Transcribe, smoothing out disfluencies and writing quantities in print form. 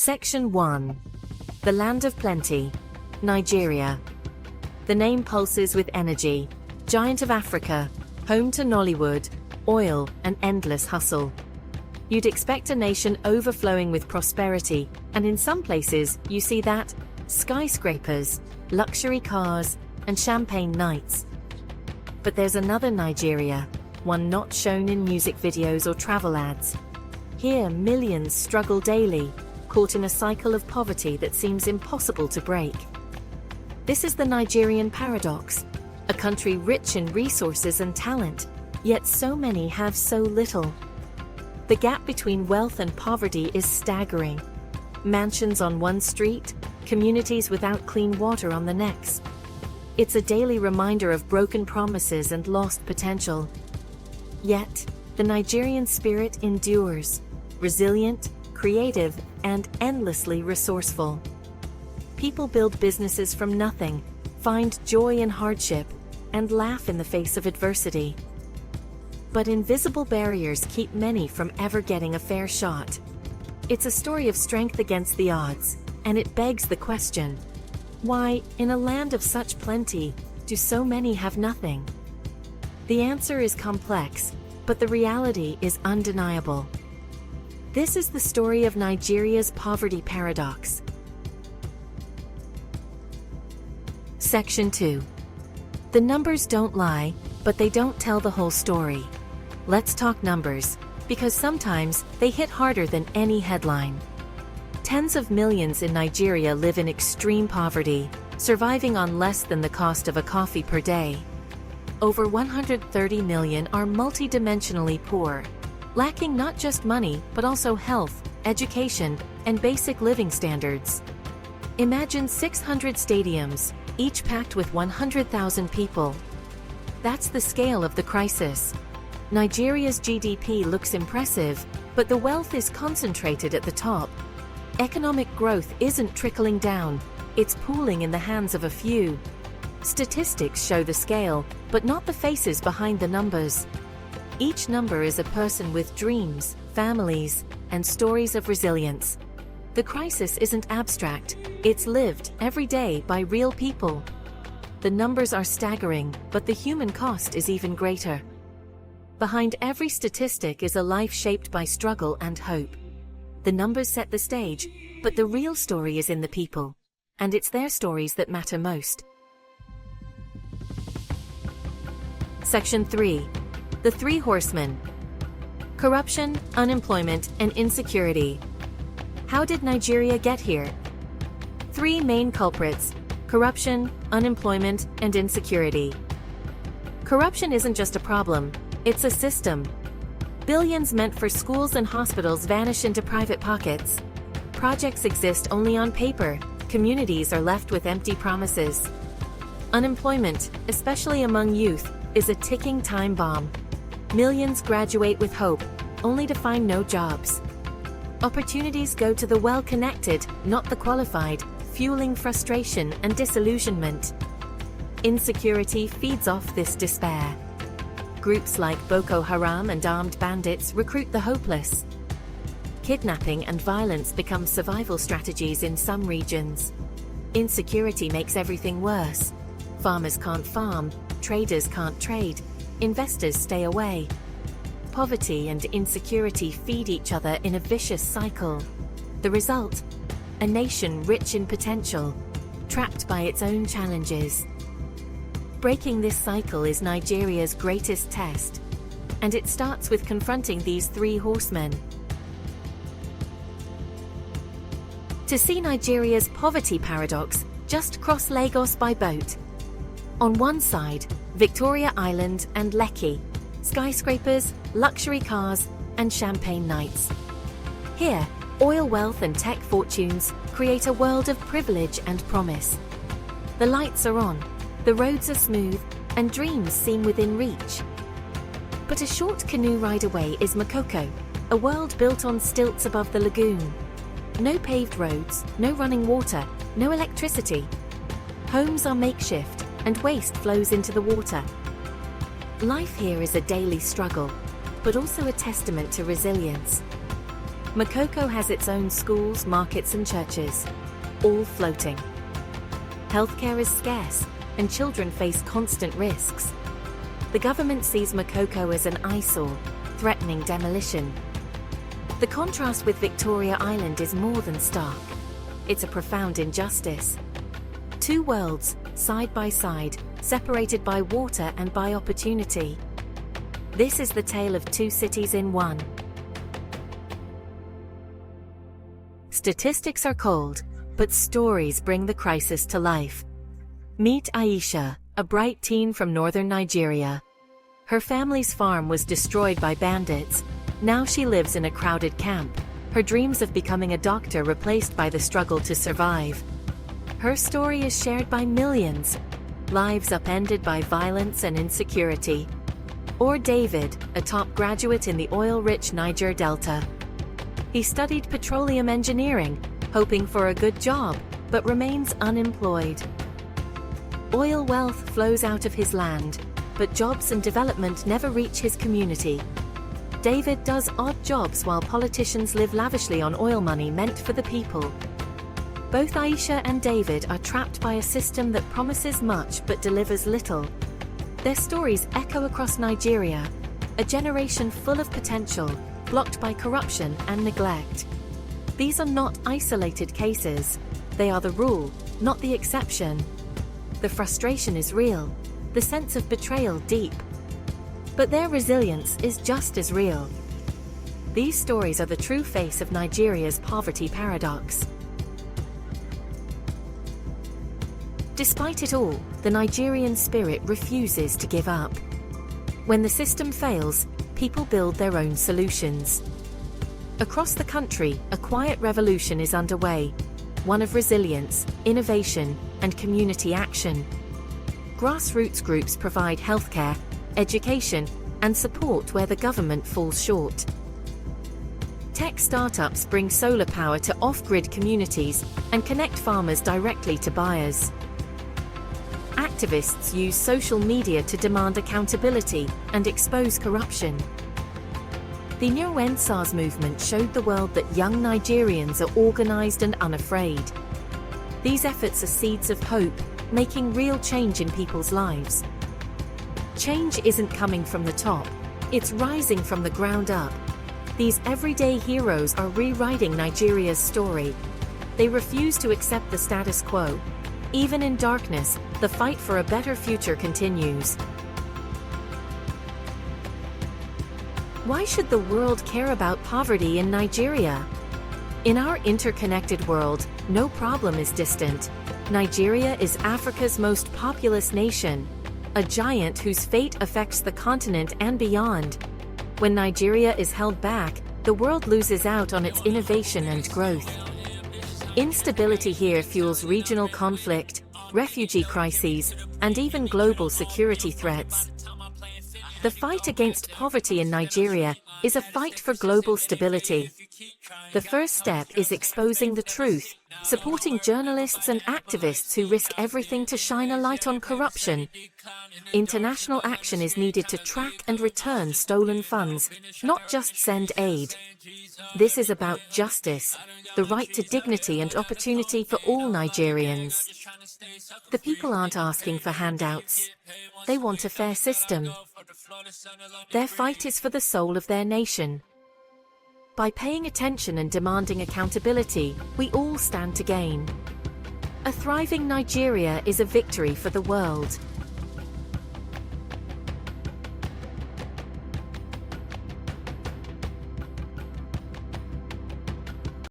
Section 1. The Land of Plenty, Nigeria. The name pulses with energy. Giant of Africa, home to Nollywood, oil, and endless hustle. You'd expect a nation overflowing with prosperity, and in some places you see that: skyscrapers, luxury cars, and champagne nights. But there's another Nigeria, one not shown in music videos or travel ads. Here millions struggle daily, caught in a cycle of poverty that seems impossible to break. This is the Nigerian paradox, a country rich in resources and talent, yet so many have so little. The gap between wealth and poverty is staggering. Mansions on one street, communities without clean water on the next. It's a daily reminder of broken promises and lost potential. Yet, the Nigerian spirit endures, resilient, creative, and endlessly resourceful. People build businesses from nothing, find joy in hardship, and laugh in the face of adversity. But invisible barriers keep many from ever getting a fair shot. It's a story of strength against the odds, and it begs the question: why, in a land of such plenty, do so many have nothing? The answer is complex, but the reality is undeniable. This is the story of Nigeria's poverty paradox. Section 2. The numbers don't lie, but they don't tell the whole story. Let's talk numbers, because sometimes they hit harder than any headline. Tens of millions in Nigeria live in extreme poverty, surviving on less than the cost of a coffee per day. Over 130 million are multidimensionally poor, lacking not just money but also health, education, and basic living standards. Imagine 600 stadiums, each packed with 100,000 people. That's the scale of the crisis. Nigeria's GDP looks impressive, but the wealth is concentrated at the top. Economic growth isn't trickling down, it's pooling in the hands of a few. Statistics show the scale, but not the faces behind the numbers. Each number is a person with dreams, families, and stories of resilience. The crisis isn't abstract, it's lived every day by real people. The numbers are staggering, but the human cost is even greater. Behind every statistic is a life shaped by struggle and hope. The numbers set the stage, but the real story is in the people. And it's their stories that matter most. Section 3. The Three Horsemen. Corruption, unemployment, and insecurity. How did Nigeria get here? Three main culprits: corruption, unemployment, and insecurity. Corruption isn't just a problem, it's a system. Billions meant for schools and hospitals vanish into private pockets. Projects exist only on paper, communities are left with empty promises. Unemployment, especially among youth, is a ticking time bomb. Millions graduate with hope, only to find no jobs. Opportunities go to the well-connected, not the qualified, fueling frustration and disillusionment. Insecurity feeds off this despair. Groups like Boko Haram and armed bandits recruit the hopeless. Kidnapping and violence become survival strategies in some regions. Insecurity makes everything worse. Farmers can't farm, traders can't trade, investors stay away. Poverty and insecurity feed each other in a vicious cycle. The result? A nation rich in potential, trapped by its own challenges. Breaking this cycle is Nigeria's greatest test, and it starts with confronting these three horsemen. To see Nigeria's poverty paradox, just cross Lagos by boat. On one side, Victoria Island and Lekki, skyscrapers, luxury cars, and champagne nights. Here, oil wealth and tech fortunes create a world of privilege and promise. The lights are on, the roads are smooth, and dreams seem within reach. But a short canoe ride away is Makoko, a world built on stilts above the lagoon. No paved roads, no running water, no electricity. Homes are makeshift, and waste flows into the water. Life here is a daily struggle, but also a testament to resilience. Makoko has its own schools, markets and churches, all floating. Healthcare is scarce, and children face constant risks. The government sees Makoko as an eyesore, threatening demolition. The contrast with Victoria Island is more than stark. It's a profound injustice. Two worlds, side by side, separated by water and by opportunity. This is the tale of two cities in one. Statistics are cold, but stories bring the crisis to life. Meet Aisha, a bright teen from northern Nigeria. Her family's farm was destroyed by bandits. Now she lives in a crowded camp, her dreams of becoming a doctor replaced by the struggle to survive. Her story is shared by millions, lives upended by violence and insecurity. Or David, a top graduate in the oil-rich Niger Delta. He studied petroleum engineering, hoping for a good job, but remains unemployed. Oil wealth flows out of his land, but jobs and development never reach his community. David does odd jobs while politicians live lavishly on oil money meant for the people. Both Aisha and David are trapped by a system that promises much but delivers little. Their stories echo across Nigeria, a generation full of potential, blocked by corruption and neglect. These are not isolated cases. They are the rule, not the exception. The frustration is real, the sense of betrayal deep. But their resilience is just as real. These stories are the true face of Nigeria's poverty paradox. Despite it all, the Nigerian spirit refuses to give up. When the system fails, people build their own solutions. Across the country, a quiet revolution is underway, one of resilience, innovation, and community action. Grassroots groups provide healthcare, education, and support where the government falls short. Tech startups bring solar power to off-grid communities and connect farmers directly to buyers. Activists use social media to demand accountability and expose corruption. The New movement showed the world that young Nigerians are organized and unafraid. These efforts are seeds of hope, making real change in people's lives. Change isn't coming from the top, it's rising from the ground up. These everyday heroes are rewriting Nigeria's story. They refuse to accept the status quo. Even in darkness, the fight for a better future continues. Why should the world care about poverty in Nigeria? In our interconnected world, no problem is distant. Nigeria is Africa's most populous nation, a giant whose fate affects the continent and beyond. When Nigeria is held back, the world loses out on its innovation and growth. Instability here fuels regional conflict, refugee crises, and even global security threats. The fight against poverty in Nigeria is a fight for global stability. The first step is exposing the truth, supporting journalists and activists who risk everything to shine a light on corruption. International action is needed to track and return stolen funds, not just send aid. This is about justice, the right to dignity and opportunity for all Nigerians. The people aren't asking for handouts. They want a fair system. Their fight is for the soul of their nation. By paying attention and demanding accountability, we all stand to gain. A thriving Nigeria is a victory for the world.